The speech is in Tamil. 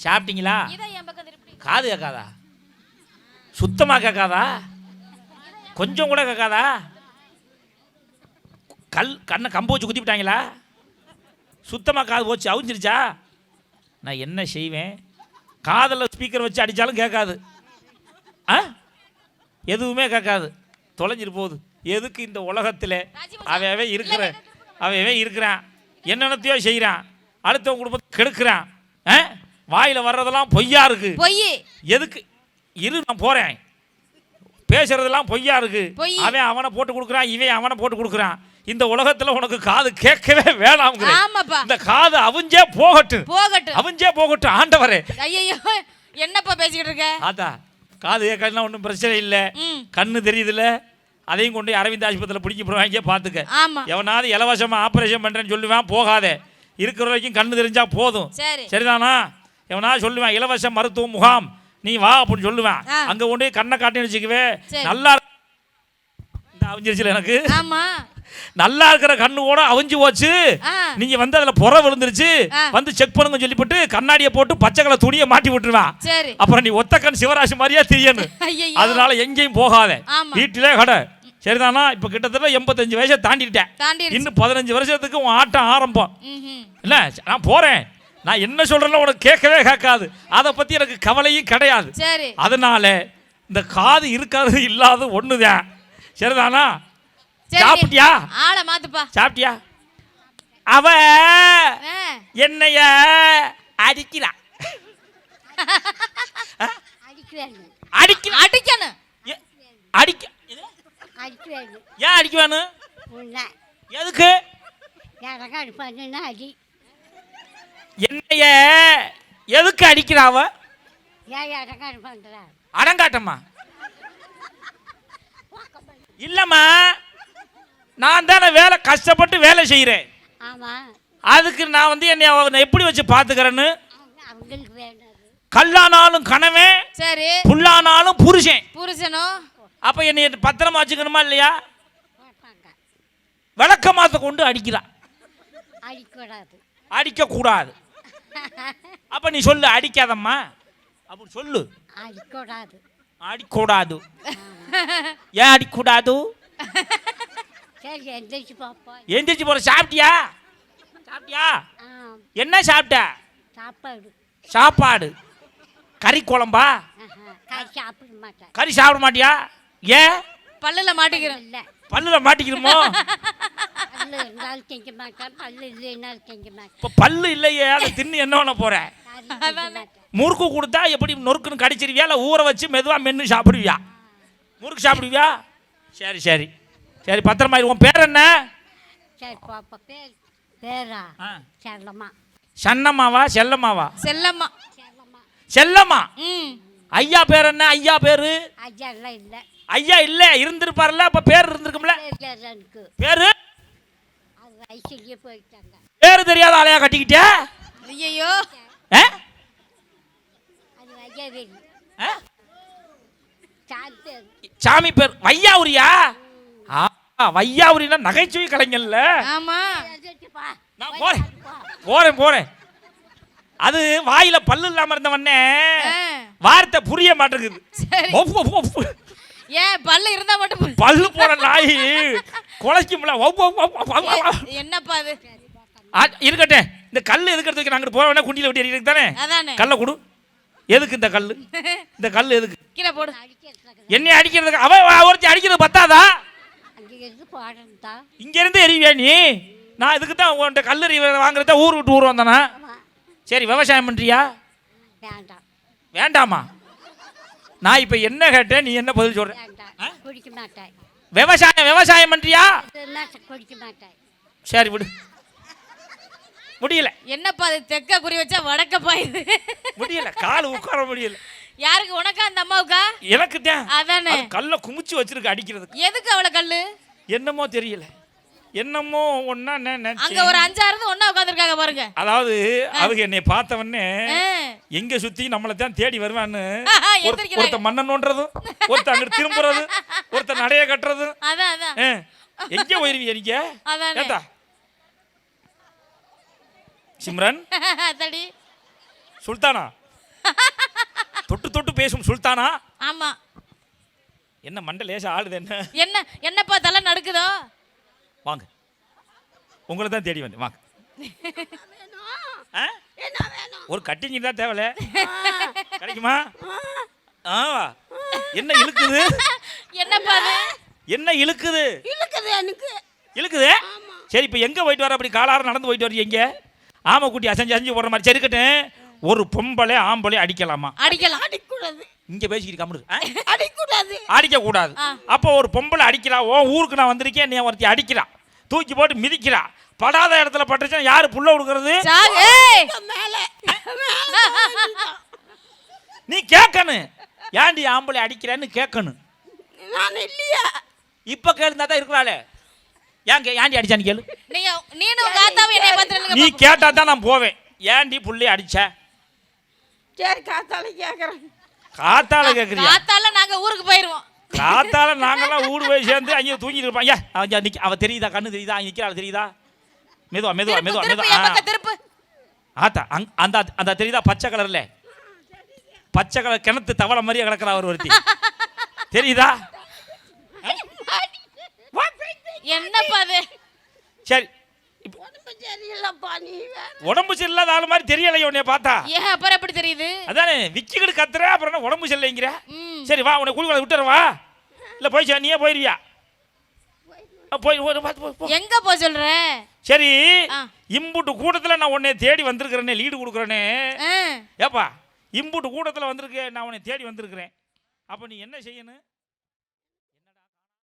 சாப்பிட்டீங்களா? காது கேட்காதா? சுத்தமாக கேட்காதா? கொஞ்சம் கூட கேட்காதா? கண்ணை கம்பு வச்சு குத்தி விட்டாங்களா? சுத்தமாக காது போச்சு, அவிஞ்சிருச்சா? நான் என்ன செய்வேன்? காதில் ஸ்பீக்கர் வச்சு அடித்தாலும் கேட்காது, எதுவுமே கேட்காது, தொலைஞ்சிட்டு போகுது. எதுக்கு இந்த உலகத்தில் அவன் இருக்கிறான், என்னென்னத்தையோ செய்கிறான், அடுத்தவங்க குடும்பத்தை கெடுக்கிறான், வாயில் வர்றதெல்லாம் பொய்யா இருக்கு. எதுக்கு இரு, நான் போகிறேன். பேசுறதெல்லாம் பொய்யா இருக்கு. அவன் அவனை போட்டு கொடுக்குறான், இவன் அவனை போட்டு கொடுக்குறான். இந்த உலகத்துல உனக்கு காது கேட்கவே வேணாம். இந்த காது அவிஞ்சே போகட்டும், அவிஞ்சே போகட்டும் ஆண்டவரே. ஐயோ என்னப்பா பேசிக்கிட்டு இருக்க? ஆத்தா, காது கேட்கலாம் ஒன்றும் பிரச்சனை இல்லை, கண்ணு தெரியுதுல்ல, அதையும் கொண்டு அரவிந்த் ஆஸ்பத்திரியில் பிடிக்க போடுவாங்க. பார்த்துக்க, எவனாவது இலவசமா ஆப்ரேஷன் பண்றேன்னு சொல்லுவேன், போகாத. இருக்கிற வரைக்கும் கண்ணு தெரிஞ்சா போதும், சரிதானா? எவனாவது சொல்லுவேன் இலவச மருத்துவ முகாம், நீ வா அப்படின்னு சொல்லுவேன். அங்க கொண்டு கண்ணை காட்டின்னு வச்சுக்கவே நல்லா அவிஞ்சிருச்சு. எனக்கு நல்லா இருக்கிற கண்ணு கூட அவிஞ்சு போச்சு. நீங்க வந்து அதுல புற விழுந்துருச்சு, வந்து செக் பண்ணுங்க சொல்லிவிட்டு கண்ணாடியை போட்டு பச்சை கலர் துணியை மாட்டி விட்டுருவேன். அப்புறம் நீ ஒத்த கண் சிவராசி மாதிரியா தெரியணும். அதனால எங்கேயும் போகாத, வீட்டிலே கடை, சரிதானா? இப்ப கிட்டத்தட்ட 85 வயசை தாண்டிட்டேன். இன்னும் 15 வருஷத்துக்கு உன் ஆட்டம் ஆரம்பம். இல்ல நான் போறேன், நான் என்ன சொல்றேன்னு உனக்கு கேட்கவே கேட்காது, அதை பத்தி எனக்கு கவலையும் கிடையாது. அதனால இந்த காது இருக்காது இல்லாத ஒண்ணுதான், சரிதானா? சாப்பிட்டியா? ஆளை மாத்துப்பா. சாப்பிட்டியா? அவ என்னைய அடிக்கிறா. ஏன் அடிக்குவானு? எதுக்கு? என்னைய எதுக்கு அடிக்கிறாவ? அடங்காட்டம்மா இல்லம்மா, நான் தானே வேலை கஷ்டப்பட்டு வேலை செய்கிறேன், அதுக்கு நான் வந்து என்னை எப்படி வச்சு பார்த்துக்கிறேன்னு. கல்லானாலும் கணவன், சரி, புல்லானாலும் புருஷனோ. அப்ப என்னை பத்திரமா வச்சுக்கணுமா இல்லையா? விளக்க மாத்த கொண்டு அடிக்கிறான். அடிக்க கூடாது. அப்ப நீ சொல்லு, அடிக்காதம்மா அப்படி சொல்லு. அடிக்கூடாது. ஏன் அடிக்கூடாது? எந்திரிச்சு போற. சாப்பிட்டியா? சாப்பிட்டியா? என்ன சாப்பிட்ட? சாப்பாடு. கறி குழம்பா? கறி சாப்பிட மாட்டியா? ஏன்? பல்லுல மாட்டிக்கிறோம். பல்லுல மாட்டிக்கிறோமோ? பல்லு இல்லையே, அதை தின்னு என்ன பண்ண போற? முறுக்கு கொடுத்தா எப்படி நொறுக்குன்னு கடிச்சிருவியா, இல்லை ஊற வச்சு மெதுவா மென்னு சாப்பிடுவியா? முறுக்கு சாப்பிடுவியா? சரி சரி சரி, பத்திரமா. உன் பேர் என்ன? சன்னம்மாவா செல்லம்மாவா? செல்லம்மா. செல்லம்மா. ஐயா பேர் என்ன? ஐயா பேரு? ஐயா இல்ல, இருந்திருப்பார்ல, அப்ப பேர் இருந்திருக்கும்ல. பேரு? பேரு தெரியாத ஆளையா கட்டிக்கிட்ட? ஐயோ, சாமி பேர் வையாவுரியா? வையாவுரினா நகைச்சுவை கலைஞர்ல. ஆமா, நான் போறேன் போறேன். அது வாயில பல்லு இல்லாம இருந்தவனே வார்த்தை புரிய மாட்டேங்குது. ஏன் பல்லு இருந்தா மட்டும் பல்லு போற நாய் குலைக்கும்ல. என்னப்பா அது? இருக்கட்டும், இந்த கல்லு எதுக்கு எடுத்து வைக்க? நாங்க போறவனே குண்டியில விட்டு எறியிருக்கு தானே. கல்லை கொடு. எதுக்கு இந்த கல்லு? இந்த கல்லு எதுக்கு? கீழே போடு. என்னை அடிக்கிறதுக்கு? அவன் ஒருத்தி அடிக்கிறது பத்தாதா? இங்க இருந்து எறிவியா நீ? நான் இதுக்கு தான் உன்கிட்ட கல்லு வாங்குறத ஊர் விட்டு ஊர் வந்தானா? சரி, விவசாயம் பண்றியா? வேண்டாமா? நான் இப்ப என்ன கேட்டேன், நீ என்ன பதில் சொல்ற? விவசாயம் பண்றியா? சரி விடு. முடியல. என்னப்பா அது? தெக்க குறி வச்சா வடக்க பாயுது. முடியல, கால் உட்கார முடியல. யாருக்கு? உனக்கா அந்த அம்மாவுக்கா? எனக்கு தான். அதானே கல்ல குமிச்சு வச்சிருக்கு அடிக்கிறதுக்கு. எதுக்கு அவள கல்லு? என்னமோ தெரியல, என்னமோ ஒண்ணா. அங்க ஒரு 5-6 ஒண்ணா உட்கார்ந்திருக்காங்க பாருங்க. அதாவது அவங்க என்னை பார்த்தவனே எங்க சுத்தி நம்மளை தான் தேடி வருவான்னு ஒருத்த மண்ணன் நோண்டுறதும், ஒருத்த அங்கிட்டு திரும்புறது, ஒருத்த நடைய கட்டுறது. அதான் எங்க போயிருவீங்க நீங்க? ஏத்தா சிம்ரன், சுல்தானா, தொட்டு தொட்டு பேசும் சுல்தானா. ஆமா. என்ன மண்டை லேசா ஆளுது என்ன? என்னப்பா தலை நடுக்குதோ? வாங்க, உங்களை தான் தேடி வந்து வாங்க. ஒரு கட்டிங் தான் தேவல கிடைக்குமா? என்ன இழுக்குது? என்னப்பா அது? என்ன இழுக்குது? எனக்கு இழுக்குது. சரி, இப்போ எங்கே போயிட்டு வர? அப்படி காலார நடந்து போயிட்டு வரீங்க எங்கே? ஆமை குட்டி அசைஞ்சு அசைஞ்சு போடுற மாதிரி. சரி இருக்கட்டும். ஒரு பொம்பளை ஆம்பளை அடிக்கலாமா? அடிக்கலாம். அடிக்கூடாது. இங்கே பேசிக்கிட்டு கம்முடு. அடிக்கூடாது. அடிக்கக்கூடாது. அப்போ ஒரு பொம்பளை அடிக்கிறா. ஓ ஊருக்கு நான் வந்திருக்கேன், நீ ஒருத்தி அடிக்கிறா, தூக்கி போட்டு மிதிக்கிறா. படாத இடத்துல பட்டுச்சுன்னா யாரு புள்ள கொடுக்கறது? நீ கேட்கணும், ஏன்டி ஆம்பளை அடிக்கிறேன்னு கேட்கணும். நான் இல்லையா? இப்ப கேளுந்தா தான் இருக்கிறாளே. ஏன்டி அடிச்சான்னு கேளு. நீ கேட்டா தான் நான் போவேன். ஏன்டி புள்ளைய அடிச்ச? சரி, காத்தால கேக்குறேன். காத்தால கேக்குறியா? காத்தால நாங்க ஊருக்கு போயிருவோம். காத்தால நாங்கெல்லாம் ஊடு போய் சேர்ந்து அங்கே தூங்கிட்டு இருப்பான். அவ தெரியுதா? கண்ணு தெரியுதா? அங்க நிக்கிறாள் தெரியுதா? மெதுவா மெதுவா மெதுவா மெதுவா. ஆத்தா அந்த அந்த தெரியுதா? பச்சை கலர்ல, பச்சை கலர் கிணத்து தவளை மாதிரியே கிடக்குறா ஒரு ஒருத்தி. தெரியுதா? என்னப்பா அது? சரி, உடம்பு சரியில்லாத ஆளு மாதிரி தெரியலையோ உன்னைய பார்த்தா? ஏன் அப்புறம் எப்படி தெரியுது? அதானே விக்கிக்கிட்டு கத்துற, அப்புறம் என்ன உடம்பு சரியில்லைங்கிற? சரி வா, உன்னை குளிக்க விட்டுறவா? இல்ல போய் நீயே போயிருவியா? போய் எங்க போ சொல்ற? சரி, இம்புட்டு கூட்டத்துல நான் உன்னை தேடி வந்திருக்கிறேனே, லீடு கொடுக்குறேனே. ஏப்பா, இம்புட்டு கூட்டத்துல வந்திருக்கேன், நான் உன்னை தேடி வந்திருக்கிறேன். அப்ப நீ என்ன செய்யணும்?